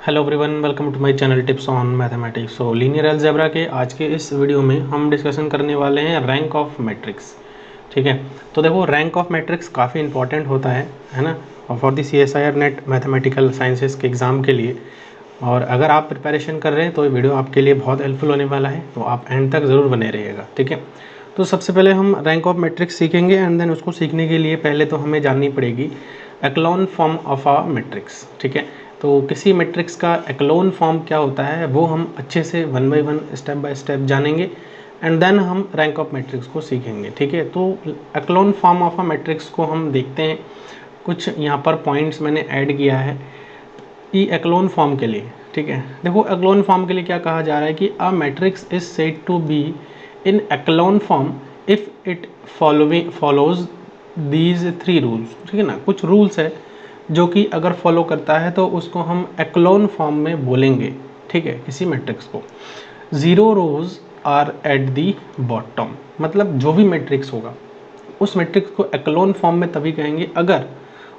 Hello everyone, welcome to my channel tips on mathematics. So linear algebra के आज के इस वीडियो में हम डिस्कशन करने वाले हैं रैंक ऑफ मैट्रिक्स। ठीक है, तो देखो रैंक ऑफ मैट्रिक्स काफ़ी इंपॉर्टेंट होता है ना, और for the CSIR net mathematical sciences के एग्ज़ाम के लिए। और अगर आप प्रिपरेशन कर रहे हैं तो ये वीडियो आपके लिए बहुत हेल्पफुल होने वाला है, तो आप एंड तक ज़रूर बने रहिएगा। ठीक है, तो सबसे पहले हम रैंक ऑफ मैट्रिक्स सीखेंगे एंड देन उसको सीखने के लिए पहले तो हमें जाननी पड़ेगी echelon form of a matrix. ठीक है, तो किसी मैट्रिक्स का एक्लोन फॉर्म क्या होता है वो हम अच्छे से one by one step by step जानेंगे एंड देन हम रैंक ऑफ मैट्रिक्स को सीखेंगे। ठीक है, तो echelon form of a matrix को हम देखते हैं। कुछ यहाँ पर पॉइंट्स मैंने ऐड किया है ई एक्लोन फॉर्म के लिए। ठीक है, देखो एक्लोन फॉर्म के लिए क्या कहा जा रहा है कि a matrix is said to be in echelon form if it follows these three rules. ठीक है ना, कुछ रूल्स है जो कि अगर फॉलो करता है तो उसको हम एक्लोन फॉर्म में बोलेंगे। ठीक है, किसी मैट्रिक्स को zero rows are at the bottom, मतलब जो भी मैट्रिक्स होगा उस मैट्रिक्स को एक्लोन फॉर्म में तभी कहेंगे अगर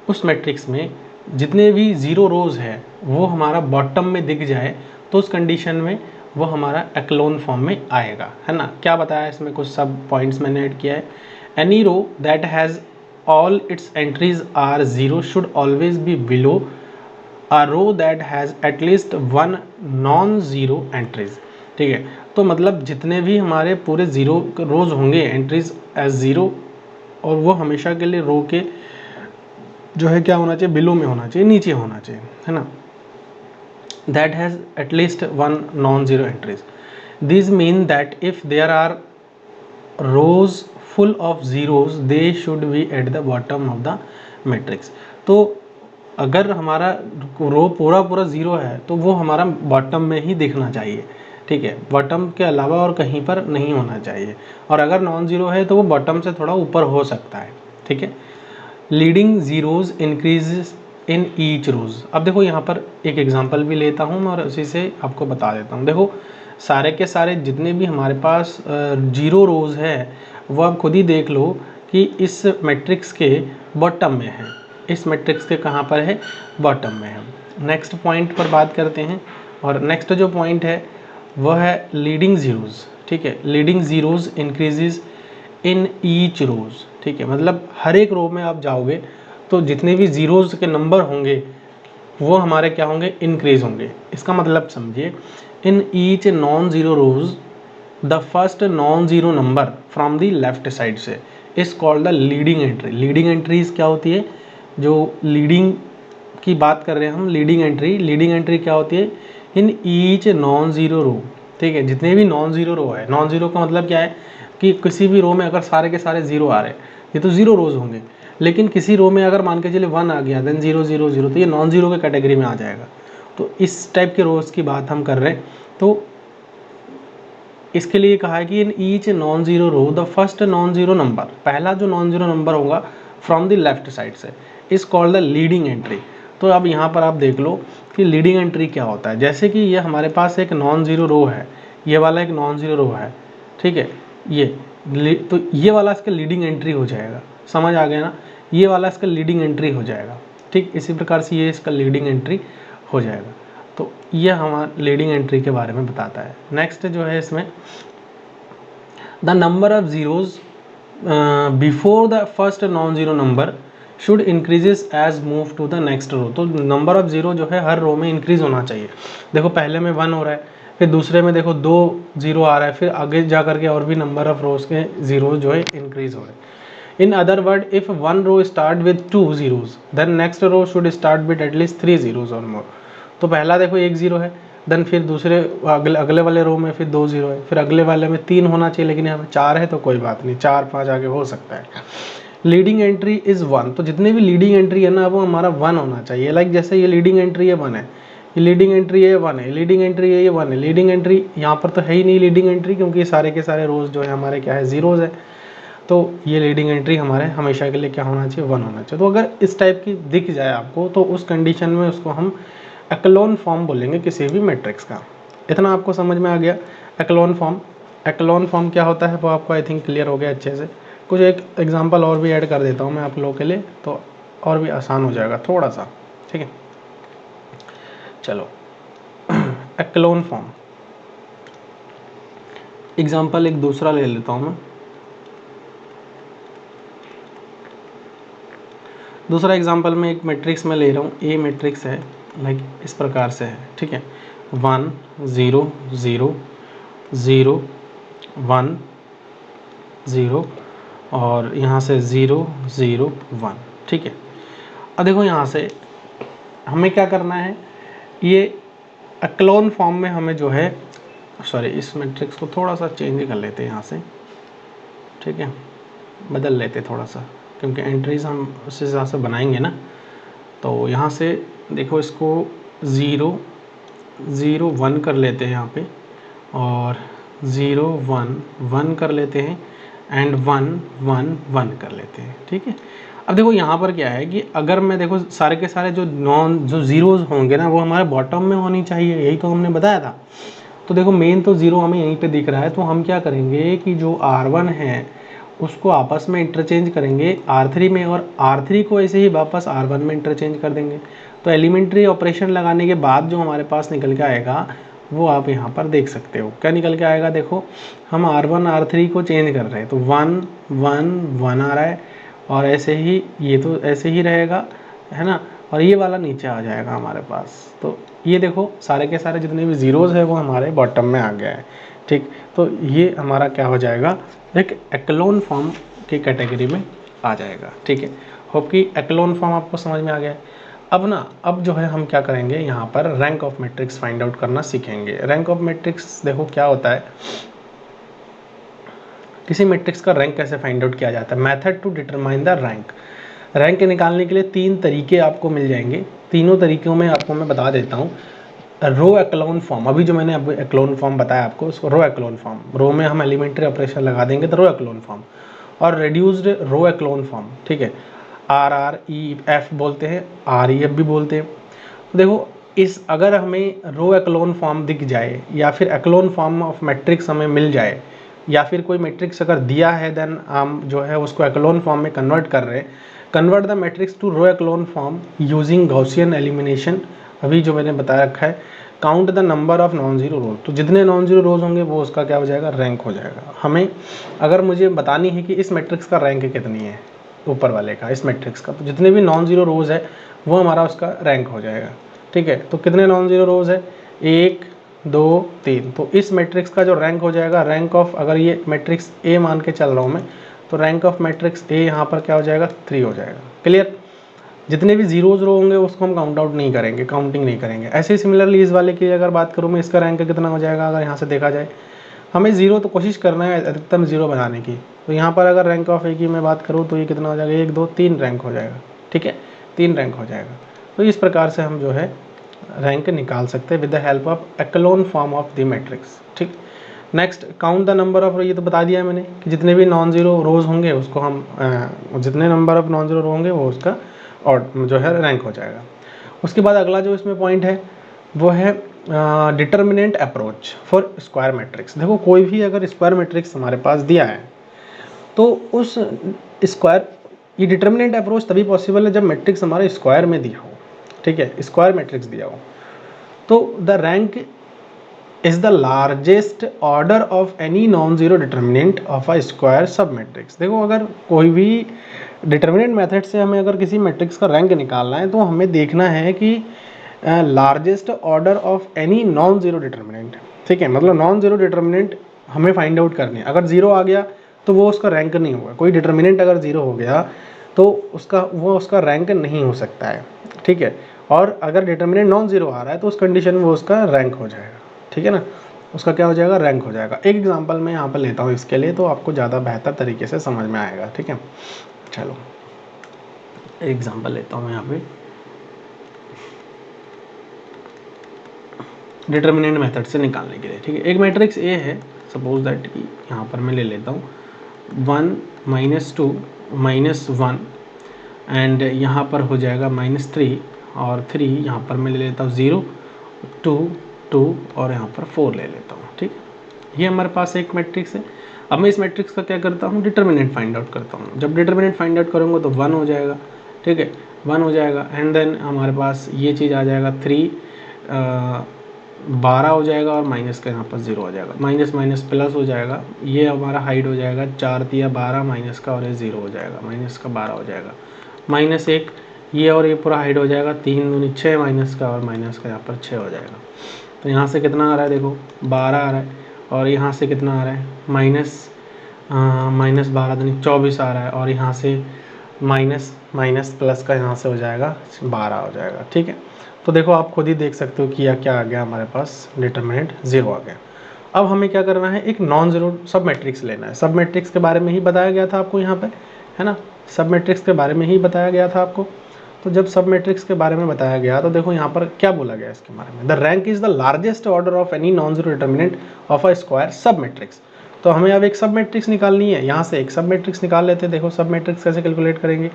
उस मैट्रिक्स में जितने भी ज़ीरो रोज है वो हमारा बॉटम में दिख जाए, तो उस कंडीशन में वो हमारा एक्लोन फॉर्म में आएगा। है ना, क्या बताया इसमें, कुछ सब पॉइंट्स मैंने ऐड किया है। Any row that has all its entries are zero should always be below a row that has at least one non-zero entries। ठीक है, तो मतलब जितने भी हमारे पूरे ज़ीरो रोज होंगे एंट्रीज एज ज़ीरो, और वो हमेशा के लिए रो के जो है क्या होना चाहिए, बिलो में होना चाहिए, नीचे होना चाहिए। है ना, that has at least one non-zero entries। These mean that if there are rows full of zeros they should be at the bottom of the matrix। तो अगर हमारा रो पूरा पूरा ज़ीरो है तो वो हमारा बॉटम में ही दिखना चाहिए। ठीक है, बॉटम के अलावा और कहीं पर नहीं होना चाहिए, और अगर नॉन ज़ीरो है तो वो बॉटम से थोड़ा ऊपर हो सकता है। ठीक है, leading zeros increases in each rows. अब देखो यहाँ पर एक एग्जांपल भी लेता हूँ और उसी से आपको बता देता हूँ। देखो सारे के सारे जितने भी हमारे पास जीरो रोज़ है वो आप खुद ही देख लो कि इस मैट्रिक्स के बॉटम में है। इस मैट्रिक्स के कहाँ पर है, बॉटम में है। नेक्स्ट पॉइंट पर बात करते हैं, और नेक्स्ट जो पॉइंट है वह है लीडिंग ज़ीरोज़। ठीक है, leading zeros increases in each rows. ठीक है, मतलब हर एक रो में आप जाओगे तो जितने भी ज़ीरोज़ के नंबर होंगे वो हमारे क्या होंगे, इंक्रीज होंगे। इसका मतलब समझिए, in each non zero rows the first non zero number from the left side से is called the leading entry. Leading entries क्या होती है, जो लीडिंग की बात कर रहे हैं हम, लीडिंग एंट्री क्या होती है, in each non zero row. ठीक है, जितने भी नॉन ज़ीरो रो है, नॉन ज़ीरो का मतलब क्या है कि किसी भी रो में अगर सारे के सारे ज़ीरो आ रहे हैं ये तो ज़ीरो रोज़ होंगे, लेकिन किसी रो में अगर मान के चलिए वन आ गया देन ज़ीरो ज़ीरो ज़ीरो, तो ये नॉन ज़ीरो के कैटेगरी में आ जाएगा। तो इस टाइप के रोज़ की बात हम कर रहे हैं। तो इसके लिए कहा है कि in each non zero row the first non zero number, पहला जो नॉन ज़ीरो नंबर होगा फ्रॉम द लेफ्ट साइड से is called the leading entry. तो अब यहाँ पर आप देख लो कि लीडिंग एंट्री क्या होता है। जैसे कि ये हमारे पास एक नॉन ज़ीरो रो है, ये वाला एक नॉन ज़ीरो रो है। ठीक है, तो ये वाला इसका लीडिंग एंट्री हो जाएगा। समझ आ गया ना, ये वाला इसका लीडिंग एंट्री हो जाएगा। ठीक, इसी प्रकार से ये इसका लीडिंग एंट्री हो जाएगा। तो ये हमारा लीडिंग एंट्री के बारे में बताता है। नेक्स्ट जो है इसमें the number of zeros before the first non zero number should increases as move to the next row. तो नंबर ऑफ ज़ीरो जो है हर रो में इंक्रीज होना चाहिए। देखो पहले में वन हो रहा है, फिर दूसरे में देखो दो ज़ीरो आ रहा है, फिर आगे जा करके और भी नंबर ऑफ रोज के ज़ीरो जो है इंक्रीज हो रहे हैं। In other word, if one row start with two zeros then next row should start with at least three zeros और मोर। तो पहला देखो एक ज़ीरो है, देन फिर दूसरे अगले वाले रो में फिर दो ज़ीरो है, फिर अगले वाले में तीन होना चाहिए, लेकिन यहाँ पे चार है तो कोई बात नहीं, चार पाँच आगे हो सकता है। लीडिंग एंट्री इज़ वन, तो जितने भी लीडिंग एंट्री है ना वो हमारा वन होना चाहिए। लाइक जैसे ये लीडिंग एंट्री है वन है, ये लीडिंग एंट्री है वन है, लीडिंग एंट्री है ये वन है, लीडिंग एंट्री यहाँ पर तो है ही नहीं लीडिंग एंट्री, क्योंकि सारे के सारे रोज जो है हमारे क्या है, ज़ीरोज़ है। तो ये लीडिंग एंट्री हमारे हमेशा के लिए क्या होना चाहिए, वन होना चाहिए। तो अगर इस टाइप की दिख जाए आपको तो उस कंडीशन में उसको हम एक्लोन फॉर्म बोलेंगे किसी भी मैट्रिक्स का। इतना आपको समझ में आ गया एक्लोन फॉर्म। एक्लोन फॉर्म क्या होता है वो आपको आई थिंक क्लियर हो गया अच्छे से। कुछ एक एग्जांपल और भी ऐड कर देता हूँ मैं आप लोगों के लिए, तो और भी आसान हो जाएगा थोड़ा सा। ठीक है, चलो एक्लोन फॉर्म। एग्जाम्पल एक दूसरा ले लेता हूँ मैं। दूसरा एग्जाम्पल में एक मैट्रिक्स में ले रहा हूँ, ए मैट्रिक्स है, लाइक इस प्रकार से है, ठीक है, 1 0 0 0 1 0 और यहाँ से 0 0 1, ठीक है। अब देखो यहाँ से हमें क्या करना है, ये एक्लोन फॉर्म में हमें जो है, सॉरी इस मैट्रिक्स को थोड़ा सा चेंज कर लेते हैं यहाँ से, ठीक है, बदल लेते थोड़ा सा, क्योंकि एंट्रीज हम उस हिसाब से बनाएंगे ना। तो यहाँ से देखो इसको 0 0 1 कर लेते हैं यहाँ पे, और 0 1 1 कर लेते हैं, एंड 1 1 1 कर लेते हैं, ठीक है। अब देखो यहाँ पर क्या है कि अगर मैं देखो सारे के सारे जो ज़ीरोज़ होंगे ना वो हमारे बॉटम में होनी चाहिए, यही तो हमने बताया था। तो देखो मेन तो 0 हमें यहीं पे दिख रहा है, तो हम क्या करेंगे कि जो R1 है उसको आपस में इंटरचेंज करेंगे R3 में, और R3 को ऐसे ही वापस R1 में इंटरचेंज कर देंगे। तो एलिमेंट्री ऑपरेशन लगाने के बाद जो हमारे पास निकल के आएगा वो आप यहाँ पर देख सकते हो। क्या निकल के आएगा, देखो हम R1 R3 को चेंज कर रहे हैं, तो 1 1 1 आ रहा है, और ऐसे ही ये तो ऐसे ही रहेगा, है ना, और ये वाला नीचे आ जाएगा हमारे पास। तो ये देखो सारे के सारे जितने भी ज़ीरोज़ है वो हमारे बॉटम में आ गया है, ठीक। तो ये हमारा क्या हो जाएगा, एक एक्लोन फॉर्म की कैटेगरी में आ जाएगा, ठीक है। होप कि एक्लोन फॉर्म आपको समझ में आ गया है। अब जो है हम क्या करेंगे, यहाँ पर rank of matrix find out करना सीखेंगे। रैंक ऑफ मैट्रिक्स देखो क्या होता है, किसी मैट्रिक्स का रैंक कैसे फाइंड आउट किया जाता है। Method to determine the rank. Rank निकालने के लिए 3 तरीके आपको मिल जाएंगे। तीनों तरीकों में आपको मैं बता देता हूँ। रो एक्लोन फॉर्म, अभी जो मैंने अब एक्लोन फॉर्म बताया आपको, उसको रो एक्लोन फॉर्म, रो में हम एलिमेंट्री ऑपरेशन लगा देंगे तो रो एक्लोन फॉर्म, और रिड्यूस्ड रो एक्लोन फॉर्म, ठीक है, RREF बोलते हैं, REF भी बोलते हैं। तो देखो इस अगर हमें रो एक्लोन फॉर्म दिख जाए या फिर एक्लोन फॉर्म ऑफ मैट्रिक्स हमें मिल जाए, या फिर कोई मैट्रिक्स अगर दिया है, देन हम जो है उसको एक्लोन फॉर्म में कन्वर्ट कर रहे हैं। Convert the matrix to row echelon form using Gaussian elimination, अभी जो मैंने बता रखा है। Count the number of non zero rows, तो जितने नॉन जीरो रोज होंगे वो उसका क्या हो जाएगा, रैंक हो जाएगा। हमें अगर मुझे बतानी है कि इस मैट्रिक्स का रैंक कितनी है, ऊपर वाले का, इस मैट्रिक्स का, तो जितने भी नॉन जीरो रोज है वो हमारा उसका रैंक हो जाएगा, ठीक है। तो कितने नॉन जीरो रोज है, 1 2 3, तो इस मैट्रिक्स का जो रैंक हो जाएगा, रैंक ऑफ, अगर ये मैट्रिक्स ए मान के चल रहा हूँ मैं, तो रैंक ऑफ मैट्रिक्स ए यहाँ पर क्या हो जाएगा, 3 हो जाएगा। क्लियर। जितने भी जीरोज रो होंगे उसको हम काउंट आउट नहीं करेंगे, काउंटिंग नहीं करेंगे। ऐसे ही सिमिलरली इस वाले की अगर बात करूँ मैं, इसका रैंक कितना हो जाएगा, अगर यहाँ से देखा जाए, हमें जीरो तो कोशिश करना है अधिकतम जीरो बनाने की। तो यहाँ पर अगर रैंक ऑफ ए की मैं बात करूँ तो ये कितना हो जाएगा, 1 2 3 रैंक हो जाएगा, ठीक है, 3 रैंक हो जाएगा। तो इस प्रकार से हम जो है रैंक निकाल सकते हैं with the help of echelon form of the matrix, ठीक। Next, count the number of, ये तो बता दिया मैंने कि जितने भी नॉन जीरो रोज होंगे उसको हम जितने नंबर ऑफ नॉन जीरो रो होंगे वो उसका और जो है रैंक हो जाएगा। उसके बाद अगला जो इसमें पॉइंट है वो है determinant approach for square matrix. देखो कोई भी अगर स्क्वायर मैट्रिक्स हमारे पास दिया है तो उस स्क्वायर, ये डिटर्मिनेंट अप्रोच तभी पॉसिबल है जब मैट्रिक्स हमारे स्क्वायर में दिया हो, ठीक है, स्क्वायर मैट्रिक्स दिया हो। तो the rank is the largest order of any non zero determinant of a square सब मैट्रिक्स। देखो अगर कोई भी डिटर्मिनेंट मेथड से हमें अगर किसी मैट्रिक्स का रैंक निकालना है तो हमें देखना है कि largest order of any non zero determinant, ठीक है, मतलब नॉन जीरो डिटर्मिनेंट हमें फाइंड आउट करनी है। अगर जीरो आ गया तो वो उसका रैंक नहीं होगा। कोई डिटर्मिनेंट अगर जीरो हो गया तो उसका रैंक नहीं हो सकता है, ठीक है। और अगर डिटर्मिनेंट नॉन जीरो आ रहा है तो उस कंडीशन में वो उसका रैंक हो जाएगा, ठीक है ना, उसका क्या हो जाएगा, रैंक हो जाएगा। एक एग्जांपल मैं यहाँ पर लेता हूँ इसके लिए, तो आपको ज़्यादा बेहतर तरीके से समझ में आएगा, ठीक है। चलो एग्जांपल लेता हूँ मैं यहाँ पे डिटर्मिनेंट मेथड से निकालने के लिए, ठीक है। एक मैट्रिक्स ए है, सपोज दैट यहाँ पर मैं ले लेता हूँ 1 -2 -1, एंड यहाँ पर हो जाएगा -3 और 3, यहाँ पर मैं ले लेता हूँ 0 2 2 और यहाँ पर 4 ले लेता हूँ, ठीक है। ये हमारे पास एक मैट्रिक्स है। अब मैं इस मैट्रिक्स का क्या करता हूँ, डिटर्मिनेंट फाइंड आउट करता हूँ। जब डिटर्मिनेंट फाइंड आउट करूँगा तो 1 हो जाएगा, ठीक है, 1 हो जाएगा, एंड देन हमारे पास ये चीज़ आ जाएगा 3 12 हो जाएगा और माइनस का यहाँ पर 0 हो जाएगा, माइनस माइनस प्लस हो जाएगा, ये हमारा हाइड हो जाएगा 4 तिया 12 माइनस का, और ये 0 हो जाएगा, माइनस का 12 हो जाएगा, माइनस 1 ये, और ये पूरा हाइड हो जाएगा 3 दूनी 6 माइनस का, और माइनस का यहाँ पर 6 हो जाएगा। तो यहाँ से कितना आ रहा है देखो 12 आ रहा है, और यहाँ से कितना आ रहा है माइनस 12 दूनी 24 आ रहा है, और यहाँ से माइनस माइनस प्लस का यहाँ से हो जाएगा 12 हो जाएगा। ठीक है, तो देखो आप खुद ही देख सकते हो कि यह क्या आ गया हमारे पास, डिटरमिनेंट 0 आ गया। अब हमें क्या करना है, एक नॉन ज़ीरो सब मैट्रिक्स लेना है। सब मैट्रिक्स के बारे में ही बताया गया था आपको यहाँ पे, है ना, सब मैट्रिक्स के बारे में ही बताया गया था आपको। तो जब सब मैट्रिक्स के बारे में बताया गया तो देखो यहाँ पर क्या बोला गया इसके बारे में, the rank is the largest order of any non zero determinant of a square सब मैट्रिक्स। तो हमें अब एक सब मैट्रिक्स निकालनी है, यहाँ से एक सब मैट्रिक्स निकाल लेते हैं। देखो सब मैट्रिक्स कैसे कैलकुलेट करेंगे,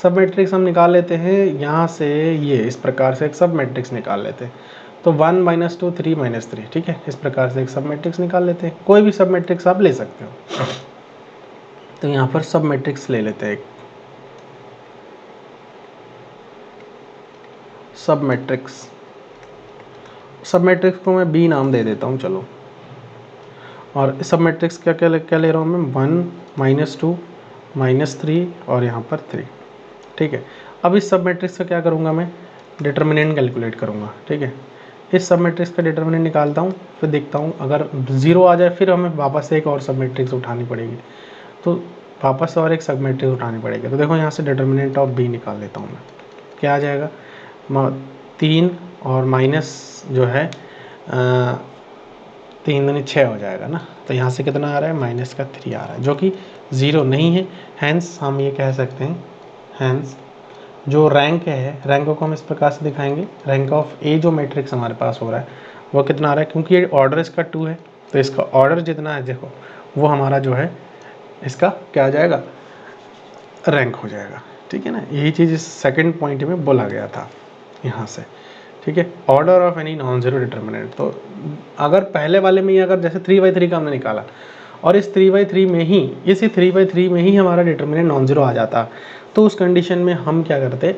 सब मैट्रिक्स हम निकाल लेते हैं यहाँ से, ये इस प्रकार से एक सब मैट्रिक्स निकाल लेते हैं। तो 1 - 2 3 - 3, ठीक है, इस प्रकार से एक सब मैट्रिक्स निकाल लेते हैं। कोई भी सब मैट्रिक्स आप ले सकते हो। तो यहाँ पर सब मैट्रिक्स ले लेते हैं एक सब मैट्रिक्स, सब मैट्रिक्स को मैं बी नाम दे देता हूँ चलो। और सब मैट्रिक्स क्या क्या क्या ले रहा हूँ मैं, 1 - 2 -3 और यहाँ पर 3। ठीक है, अब इस सब मैट्रिक्स का क्या करूँगा मैं, डिटर्मिनेंट कैलकुलेट करूँगा। ठीक है, इस सब मैट्रिक्स का डिटर्मिनेंट निकालता हूँ, फिर देखता हूँ अगर 0 आ जाए फिर हमें वापस से एक और सब मैट्रिक्स उठानी पड़ेगी, तो वापस से और एक सब मैट्रिक्स उठानी पड़ेगी। तो देखो यहाँ से डिटर्मिनेंट ऑफ बी निकाल लेता हूँ मैं, क्या आ जाएगा 3 और माइनस जो है 3 दूनी 6 हो जाएगा ना। तो यहाँ से कितना आ रहा है, माइनस का 3 आ रहा है, जो कि 0 नहीं है। हैंस हम ये कह सकते हैं, हैंस जो रैंक है, रैंक को हम इस प्रकार से दिखाएंगे, रैंक ऑफ ए जो मैट्रिक्स हमारे पास हो रहा है वो कितना आ रहा है, क्योंकि ये ऑर्डर इसका 2 है तो इसका ऑर्डर जितना है देखो वो हमारा जो है इसका क्या आ जाएगा, रैंक हो जाएगा। ठीक है ना, यही चीज़ इस सेकंड पॉइंट में बोला गया था यहाँ से। ठीक है, order of any non zero determinant. तो अगर पहले वाले में ही अगर जैसे 3/3 का हमने निकाला और इस 3/3 में ही, इसी 3/3 में ही हमारा डिटर्मिनेंट नॉन ज़ीरो आ जाता, तो उस कंडीशन में हम क्या करते,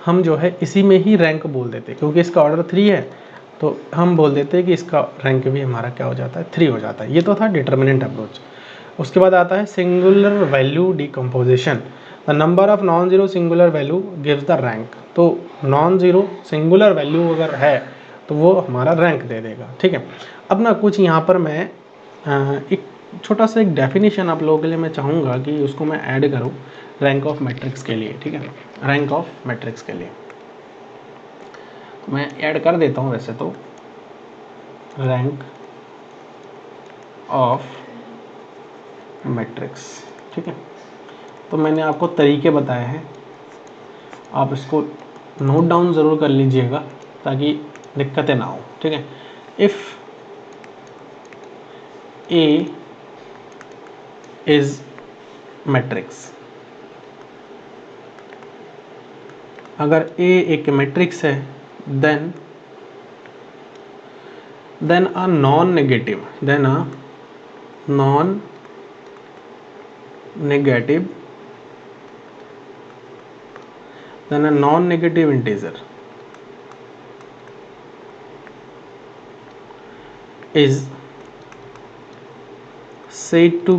हम जो है इसी में ही रैंक बोल देते, क्योंकि इसका ऑर्डर 3 है तो हम बोल देते कि इसका रैंक भी हमारा क्या हो जाता है, 3 हो जाता है। ये तो था डिटर्मिनेंट अप्रोच। उसके बाद आता है singular value decomposition, the number of non zero singular value gives the rank. तो नॉन ज़ीरो सिंगुलर वैल्यू अगर है तो वो हमारा रैंक दे देगा। ठीक है, अब ना कुछ यहाँ पर मैं एक छोटा सा एक डेफिनेशन आप लोगों के लिए मैं चाहूँगा कि उसको मैं ऐड करूँ रैंक ऑफ मैट्रिक्स के लिए। ठीक है, रैंक ऑफ मैट्रिक्स के लिए मैं ऐड कर देता हूँ वैसे तो, रैंक ऑफ मैट्रिक्स। ठीक है, तो मैंने आपको तरीके बताए हैं, आप इसको नोट डाउन ज़रूर कर लीजिएगा ताकि दिक्कतें ना हो। ठीक है, इफ़ ए इज़ मैट्रिक्स, अगर ए एक मैट्रिक्स है, then a non negative, then a non negative, then a non-negative integer is said to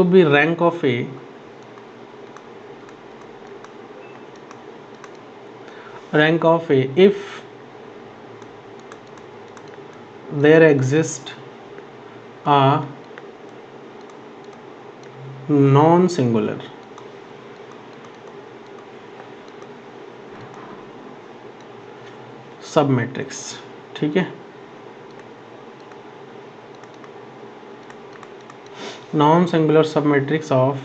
be rank of a if there exists a non-singular सब मैट्रिक्स। ठीक है, non singular sub matrix of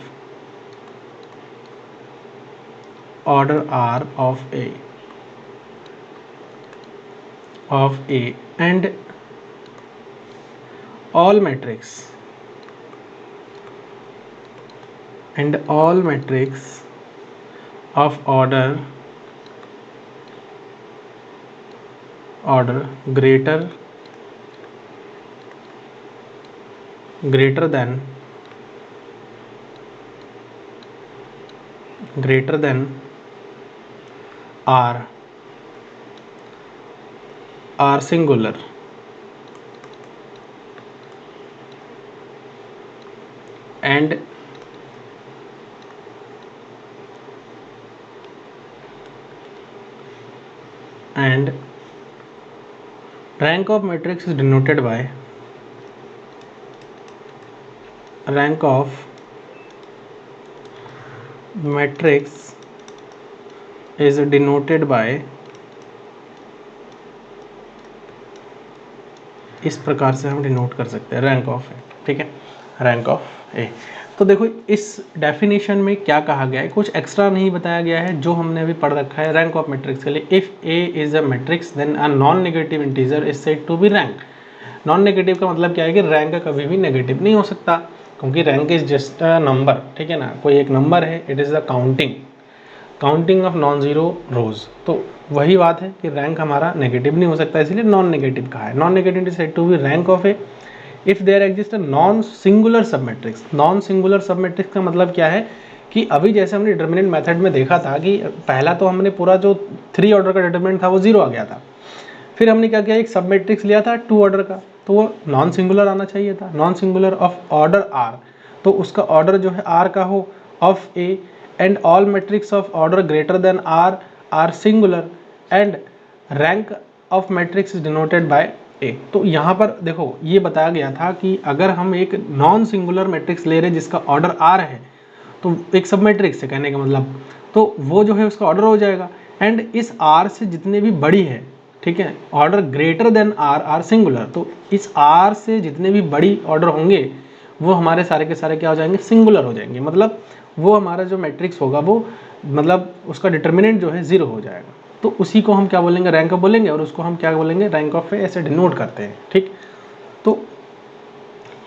order r of A and all matrix of order greater than greater than R are singular and rank of matrix is denoted by rank of matrix is denoted by इस प्रकार से हम denote कर सकते हैं rank of ए, ठीक है, rank of ए। तो देखो इस डेफिनेशन में क्या कहा गया है, कुछ एक्स्ट्रा नहीं बताया गया है, जो हमने अभी पढ़ रखा है रैंक ऑफ मैट्रिक्स के लिए। If A is a matrix then a non negative integer is said to be rank. Non negative का मतलब क्या है कि रैंक कभी भी नेगेटिव नहीं हो सकता, क्योंकि rank is just a number, ठीक है ना, कोई एक नंबर है, it is the counting of non zero rows. तो वही बात है कि रैंक हमारा नेगेटिव नहीं हो सकता, इसलिए नॉन नेगेटिव कहा है। Non negative is said to be rank of A if there exist a non singular sub matrix. Non singular sub matrix का मतलब क्या है कि अभी जैसे हमने डिटर्मिनेंट मेथड में देखा था कि पहला तो हमने पूरा जो 3 ऑर्डर का डिटर्मिनेंट था वो 0 आ गया था, फिर हमने क्या किया, एक सब मैट्रिक्स लिया था 2 ऑर्डर का, तो वो नॉन सिंगुलर आना चाहिए था, non singular of order R, तो उसका ऑर्डर जो है आर का हो of A, and all matrix of order greater than are are singular and rank of matrix is denoted by A. तो यहाँ पर देखो ये बताया गया था कि अगर हम एक नॉन सिंगुलर मैट्रिक्स ले रहे हैं जिसका ऑर्डर आर है, तो एक सब मैट्रिक्स है कहने का मतलब, तो वो जो है उसका ऑर्डर हो जाएगा, एंड इस आर से जितने भी बड़ी है, ठीक है, order greater than are are singular, तो इस आर से जितने भी बड़ी ऑर्डर होंगे वो हमारे सारे के सारे क्या हो जाएंगे, सिंगुलर हो जाएंगे, मतलब वो हमारा जो मैट्रिक्स होगा वो मतलब उसका डिटर्मिनेंट जो है 0 हो जाएगा। तो उसी को हम क्या बोलेंगे, रैंक ऑफ बोलेंगे, और उसको हम क्या बोलेंगे, रैंक ऑफ ऐसे डिनोट करते हैं, ठीक। तो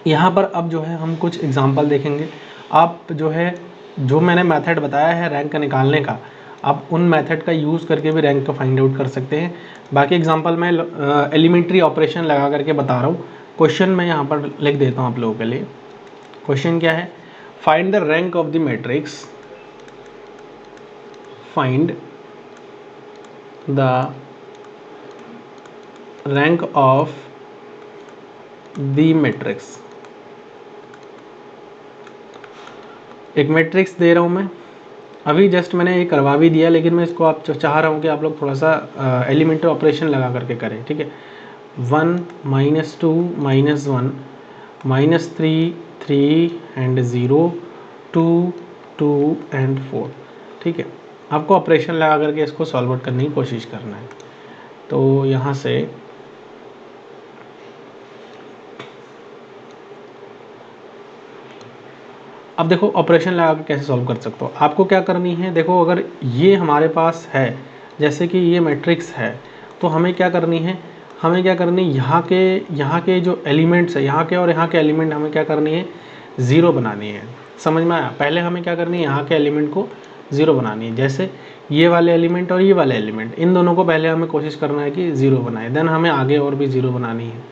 यहाँ पर अब जो है हम कुछ एग्जांपल देखेंगे। आप जो है जो मैंने मेथड बताया है रैंक निकालने का, आप उन मेथड का यूज़ करके भी रैंक को फाइंड आउट कर सकते हैं। बाकी एग्जांपल मैं एलिमेंट्री ऑपरेशन लगा करके बता रहा हूँ। क्वेश्चन मैं यहाँ पर लिख देता हूँ आप लोगों के लिए। क्वेश्चन क्या है, find the rank of the matrix, find the rank of the matrix. एक मैट्रिक्स दे रहा हूँ मैं, अभी जस्ट मैंने ये करवा भी दिया, लेकिन मैं इसको आप चाह रहा हूँ कि आप लोग थोड़ा सा एलिमेंट्री ऑपरेशन लगा करके करें, ठीक है। 1 -2 -1 -3 3 एंड 0 2 2 एंड 4, ठीक है। आपको ऑपरेशन लगा करके इसको सॉल्व आउट करने की कोशिश करना है। तो यहाँ से अब देखो ऑपरेशन लगा के कैसे सॉल्व कर सकते हो। आपको क्या करनी है, देखो अगर ये हमारे पास है, जैसे कि ये मैट्रिक्स है, तो हमें क्या करनी है, यहाँ के जो एलिमेंट्स है, यहाँ के और यहाँ के एलिमेंट हमें क्या करनी है, 0 बनानी है। समझ में आया? पहले हमें क्या करनी है, यहाँ के एलिमेंट को 0 बनानी है। जैसे ये वाले एलिमेंट और ये वाले एलिमेंट, इन दोनों को पहले हमें कोशिश करना है कि 0 बनाए, देन हमें आगे और भी 0 बनानी है,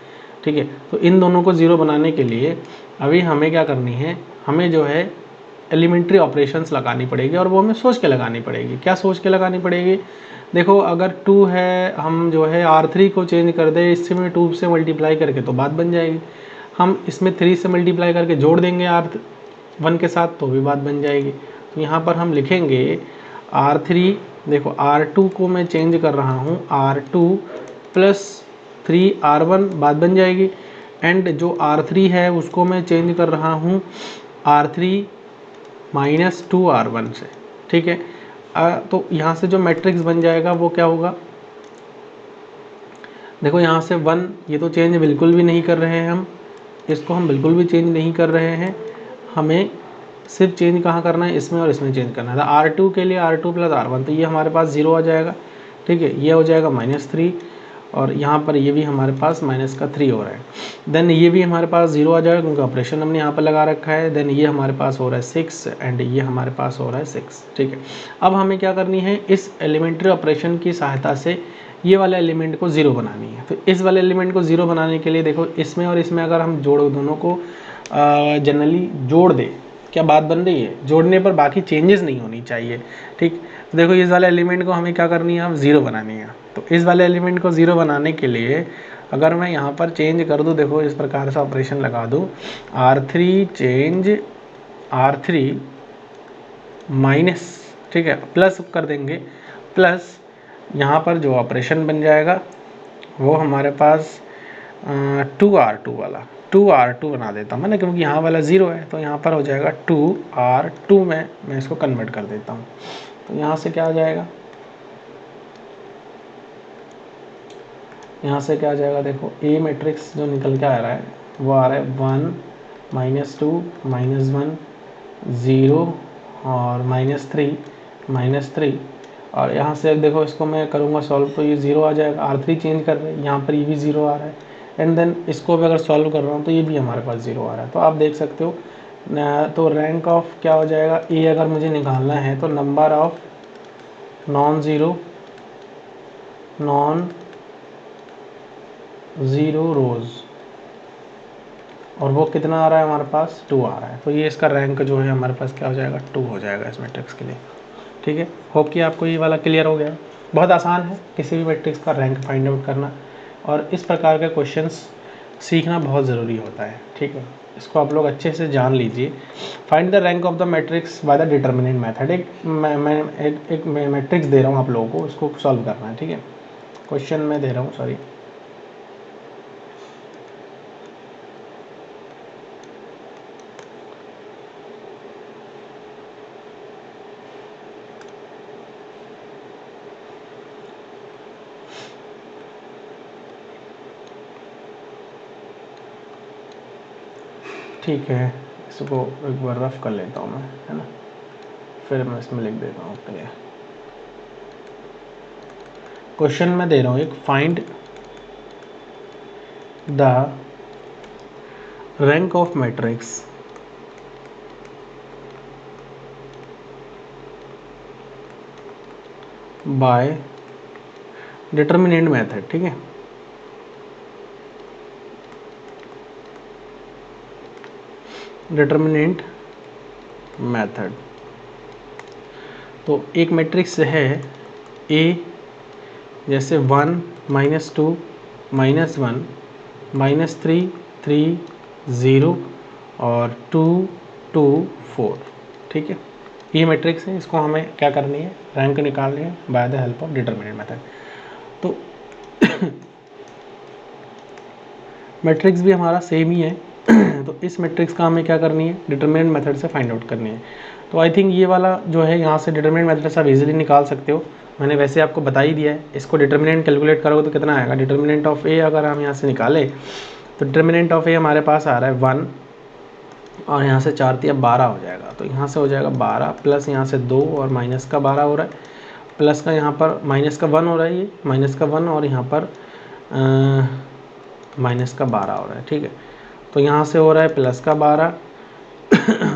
ठीक है। तो इन दोनों को 0 बनाने के लिए अभी हमें क्या करनी है, हमें जो है एलिमेंट्री ऑपरेशंस लगानी पड़ेगी, और वो हमें सोच के लगानी पड़ेगी। क्या सोच के लगानी पड़ेगी, देखो अगर 2 है, हम जो है R3 को चेंज कर दे, इससे में 2 से मल्टीप्लाई करके तो बात बन जाएगी। हम इसमें 3 से मल्टीप्लाई करके जोड़ देंगे R1 के साथ, तो भी बात बन जाएगी। तो यहाँ पर हम लिखेंगे R3, देखो R2 को मैं चेंज कर रहा हूँ R2 + 3R1, बात बन जाएगी। एंड जो R3 है उसको मैं चेंज कर रहा हूँ R3 - 2R1 से, ठीक है। तो यहाँ से जो मैट्रिक्स बन जाएगा वो क्या होगा, देखो यहाँ से 1, ये तो चेंज बिल्कुल भी नहीं कर रहे हैं हम, इसको हम बिल्कुल भी चेंज नहीं कर रहे हैं, हमें सिर्फ चेंज कहाँ करना है, इसमें और इसमें चेंज करना है। R2 के लिए R2 + R1, तो ये हमारे पास 0 आ जाएगा, ठीक है। ये हो जाएगा -3, और यहाँ पर ये भी हमारे पास -3 हो रहा है। देन ये भी हमारे पास 0 आ जाएगा, क्योंकि ऑपरेशन हमने यहाँ पर लगा रखा है। देन ये हमारे पास हो रहा है 6, एंड ये हमारे पास हो रहा है 6, ठीक है। अब हमें क्या करनी है, इस एलिमेंट्री ऑपरेशन की सहायता से ये वाले एलिमेंट को 0 बनानी है। तो इस वाले एलिमेंट को 0 बनाने के लिए देखो, इसमें और इसमें अगर हम दोनों को जनरली जोड़ दें, क्या बात बन रही है? जोड़ने पर बाकी चेंजेस नहीं होनी चाहिए, ठीक। तो देखो इस वाले एलिमेंट को हमें क्या करनी है, अब 0 बनानी है। तो इस वाले एलिमेंट को 0 बनाने के लिए अगर मैं यहाँ पर चेंज कर दूँ, देखो इस प्रकार से ऑपरेशन लगा दूँ, R3 चेंज R3 माइनस, ठीक है, प्लस कर देंगे, प्लस यहाँ पर जो ऑपरेशन बन जाएगा वो हमारे पास 2R2 वाला 2R2 बना देता हूँ मैं ना, क्योंकि यहाँ वाला 0 है तो यहाँ पर हो जाएगा 2R2 में मैं इसको कन्वर्ट कर देता हूँ। तो यहाँ से क्या आ जाएगा, यहाँ से क्या आ जाएगा, देखो ए मैट्रिक्स जो निकल के आ रहा है वो आ रहा है 1 -2 -1 0 और -3 -3। और यहाँ से देखो इसको मैं करूँगा सॉल्व तो ये 0 आ जाएगा, R3 चेंज कर रहे हैं, यहाँ पर ये भी 0 आ रहा है। एंड देन इसको भी अगर सॉल्व कर रहा हूँ तो ये भी हमारे पास 0 आ रहा है। तो आप देख सकते हो तो रैंक ऑफ क्या हो जाएगा, ए अगर मुझे निकालना है तो नंबर ऑफ नॉन ज़ीरो रोज़, और वो कितना आ रहा है हमारे पास, 2 आ रहा है। तो ये इसका रैंक जो है हमारे पास क्या हो जाएगा, 2 हो जाएगा इस मैट्रिक्स के लिए, ठीक है। होप कि आपको ये वाला क्लियर हो गया। बहुत आसान है किसी भी मैट्रिक्स का रैंक फाइंड आउट करना, और इस प्रकार के क्वेश्चंस सीखना बहुत ज़रूरी होता है, ठीक है। इसको आप लोग अच्छे से जान लीजिए। Find the rank of the matrix by the determinant method. एक मैट्रिक्स दे रहा हूँ आप लोगों को, उसको सॉल्व करना है, ठीक है। क्वेश्चन मैं दे रहा हूँ, सॉरी, ठीक है। इसको एक बार रफ कर लेता हूँ मैं, है ना, फिर मैं इसमें लिख देता हूँ क्लियर। क्वेश्चन में दे रहा हूँ एक, find the rank of matrix bye determinant method, ठीक है। डिटर्मिनेंट मेथड, तो एक मैट्रिक्स है ए, जैसे 1 -2 -1 -3 3 0 और 2 2 4, ठीक है। ये मैट्रिक्स है, इसको हमें क्या करनी है, रैंक निकालनी है by the help of determinant method. तो मैट्रिक्स भी हमारा सेम ही है तो इस मैट्रिक्स का हमें क्या करनी है, डिटर्मिनेंट मेथड से फाइंड आउट करनी है। तो आई थिंक ये वाला जो है यहाँ से डिटर्मिनेंट मेथड से आप इजीली निकाल सकते हो, मैंने वैसे आपको बता ही दिया है। इसको डिटर्मिनेंट कैलकुलेट करोगे तो कितना आएगा, डिटर्मिनेंट ऑफ ए अगर हम यहाँ से निकालें तो डिटर्मिनेंट ऑफ ए हमारे पास आ रहा है 1, और यहाँ से 4 तिया 12 हो जाएगा। तो यहाँ से हो जाएगा 12 प्लस यहाँ से 2 और माइनस का 12 हो रहा है, प्लस का यहाँ पर माइनस का 1 हो रहा है, ये माइनस का 1 और यहाँ पर माइनस का 12 हो रहा है, ठीक है। तो यहाँ से हो रहा है प्लस का 12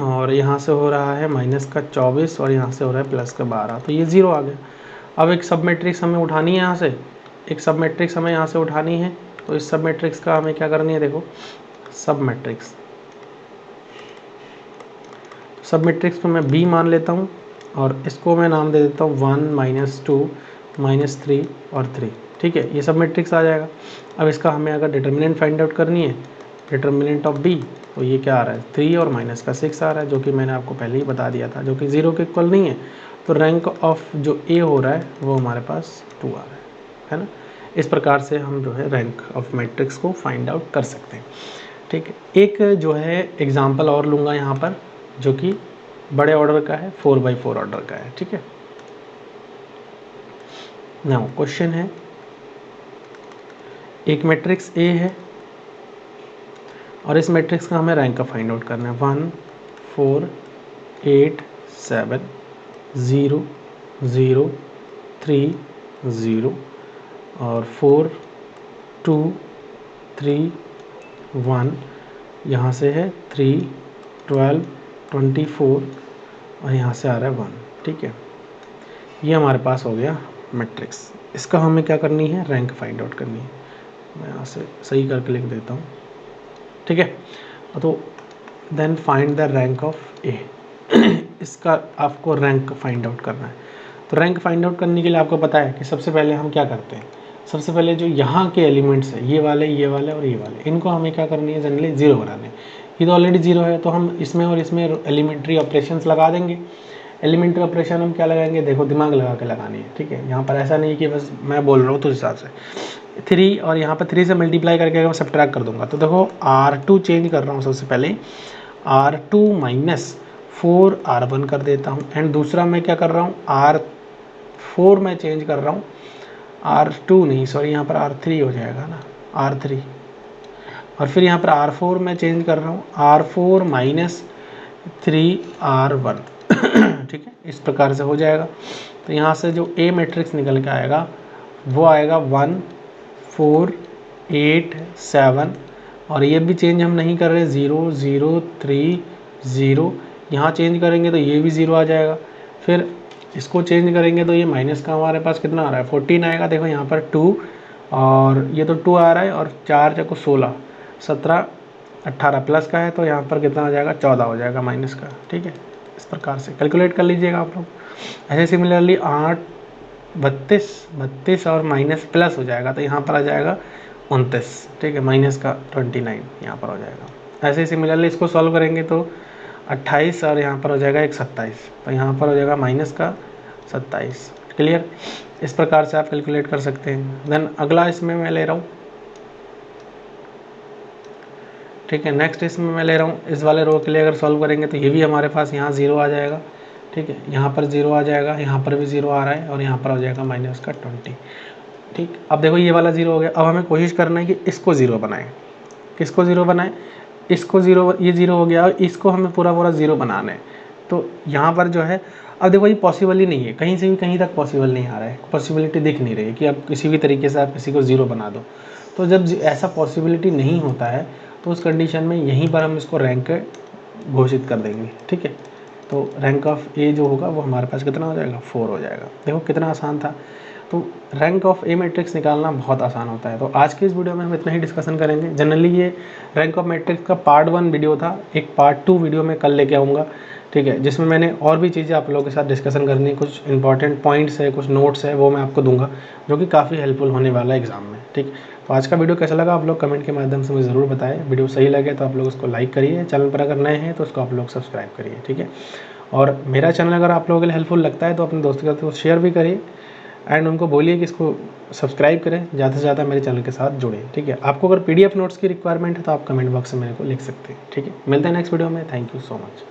और यहाँ से हो रहा है माइनस का 24 और यहाँ से हो रहा है प्लस का 12, तो ये 0 आ गया। अब एक सब मैट्रिक्स हमें उठानी है, यहाँ से एक सब मैट्रिक्स हमें यहाँ से उठानी है। तो इस सब मैट्रिक्स का हमें क्या करनी है, देखो सब मैट्रिक्स को मैं बी मान लेता हूँ और इसको मैं नाम दे देता हूँ 1 -2 -3 और 3, ठीक है। ये सब मैट्रिक्स आ जाएगा। अब इसका हमें अगर डिटर्मिनेंट फाइंड आउट करनी है, डिटर्मिनेंट ऑफ बी, तो ये क्या आ रहा है 3 और माइनस का 6 आ रहा है, जो कि मैंने आपको पहले ही बता दिया था, जो कि 0 के इक्वल नहीं है। तो रैंक ऑफ जो ए हो रहा है वो हमारे पास 2 आ रहा है ना। इस प्रकार से हम जो है रैंक ऑफ मैट्रिक्स को फाइंड आउट कर सकते हैं, ठीक है। एक जो है एग्जाम्पल और लूँगा यहाँ पर, जो कि बड़े ऑर्डर का है, 4x4 ऑर्डर का है, ठीक है। नाउ क्वेश्चन है, एक मैट्रिक्स ए है और इस मैट्रिक्स का हमें रैंक का फाइंड आउट करना है। 1 4 8 7 0 0 3 0 और 4 2 3 1, यहाँ से है 3 12 24 और यहाँ से आ रहा है 1, ठीक है। ये हमारे पास हो गया मैट्रिक्स। इसका हमें क्या करनी है, रैंक फाइंड आउट करनी है। मैं यहाँ से सही करके लिख देता हूँ, ठीक है। तो then find the rank of A. इसका आपको रैंक फाइंड आउट करना है। तो रैंक फाइंड आउट करने के लिए आपको पता है कि सबसे पहले हम क्या करते हैं, सबसे पहले जो यहाँ के एलिमेंट्स है ये वाले और ये वाले, इनको हमें क्या करनी है, जनरली जीरो बनाने। ये तो ऑलरेडी जीरो है तो हम इसमें और इसमें एलिमेंट्री ऑपरेशंस लगा देंगे। एलिमेंट्री ऑपरेशन हम क्या लगाएंगे, देखो दिमाग लगा के लगानी है, ठीक है। यहाँ पर ऐसा नहीं कि बस मैं बोल रहा हूँ तो उस हिसाब से 3 और यहाँ पर 3 से मल्टीप्लाई करके मैं सब्ट्रैक्ट कर दूंगा। तो देखो R2 चेंज कर रहा हूँ सबसे पहले, R2 माइनस 4R1 कर देता हूँ। एंड दूसरा मैं क्या कर रहा हूँ, R4 मैं चेंज कर रहा हूँ, R2 नहीं सॉरी यहाँ पर R3 हो जाएगा ना, R3। और फिर यहाँ पर R4 मैं चेंज कर रहा हूँ, R4 माइनस 3R1। ठीक है, इस प्रकार से हो जाएगा। तो यहाँ से जो A मैट्रिक्स निकल के आएगा वो आएगा 1 4 8 7। और ये भी चेंज हम नहीं कर रहे, 0 0 3 0। यहाँ चेंज करेंगे तो ये भी 0 आ जाएगा। फिर इसको चेंज करेंगे तो ये माइनस का हमारे पास कितना आ रहा है, 14 आएगा। देखो यहाँ पर 2 और ये तो 2 आ रहा है, और 4 चको 16 17 18 प्लस का है, तो यहाँ पर कितना हो जाएगा, 14 हो जाएगा माइनस का। ठीक है, इस प्रकार से कैलकुलेट कर लीजिएगा आप लोग। ऐसे सिमिलरली 8 32 और माइनस प्लस हो जाएगा तो यहाँ पर आ जाएगा 29। ठीक है, माइनस का 29 यहाँ पर हो जाएगा। ऐसे सिमिलरली इसको सॉल्व करेंगे तो 28 और यहाँ पर हो जाएगा एक 27, तो यहाँ पर हो जाएगा माइनस का 27। क्लियर, इस प्रकार से आप कैलकुलेट कर सकते हैं। देन अगला इसमें मैं ले रहा हूँ, ठीक है, नेक्स्ट इसमें मैं ले रहा हूँ, इस वाले रो के लिए अगर सॉल्व करेंगे तो ये भी हमारे पास यहाँ 0 आ जाएगा। ठीक है, यहाँ पर 0 आ जाएगा, यहाँ पर भी 0 आ रहा है, और यहाँ पर हो जाएगा माइनस का 20। ठीक, अब देखो ये वाला 0 हो गया। अब हमें कोशिश करना है कि इसको 0 बनाएं। किसको 0 बनाएं, इसको 0, ये 0 हो गया, इसको हमें पूरा 0 बनाना है। तो यहाँ पर जो है, अब देखो ये पॉसिबल ही नहीं है, कहीं से भी कहीं तक पॉसिबल नहीं आ रहा है, पॉसिबिलिटी दिख नहीं रही है कि आप किसी भी तरीके से आप किसी को 0 बना दो। तो जब ऐसा पॉसिबिलिटी नहीं होता है तो उस कंडीशन में यहीं पर हम इसको रैंक घोषित कर देंगे। ठीक है, तो रैंक ऑफ ए जो होगा वो हमारे पास कितना हो जाएगा, 4 हो जाएगा। देखो कितना आसान था। तो रैंक ऑफ ए मैट्रिक्स निकालना बहुत आसान होता है। तो आज के इस वीडियो में हम इतना ही डिस्कशन करेंगे। जनरली ये रैंक ऑफ मैट्रिक्स का पार्ट 1 वीडियो था, एक पार्ट 2 वीडियो में कल लेके आऊँगा। ठीक है, जिसमें मैंने और भी चीज़ें आप लोगों के साथ डिस्कशन करनी, कुछ इंपॉर्टेंट पॉइंट्स है, कुछ नोट्स है, वो मैं आपको दूंगा जो कि काफ़ी हेल्पफुल होने वाला है एग्जाम में। ठीक, तो आज का वीडियो कैसा लगा आप लोग कमेंट के माध्यम से मुझे ज़रूर बताएं। वीडियो सही लगे तो आप लोग उसको लाइक करिए, चैनल पर अगर नए हैं तो उसको आप लोग सब्सक्राइब करिए। ठीक है, और मेरा चैनल अगर आप लोगों के लिए हेल्पफुल लगता है तो अपने दोस्तों के साथ शेयर भी करिए, एंड उनको बोलिए कि इसको सब्सक्राइब करें, ज़्यादा से ज़्यादा मेरे चैनल के साथ जुड़े। ठीक है, आपको अगर PDF नोट्स की रिक्वायरमेंट है तो आप कमेंट बॉक्स में मेरे को लिख सकते हैं। ठीक है, मिलते हैं नेक्स्ट वीडियो में। Thank you so much.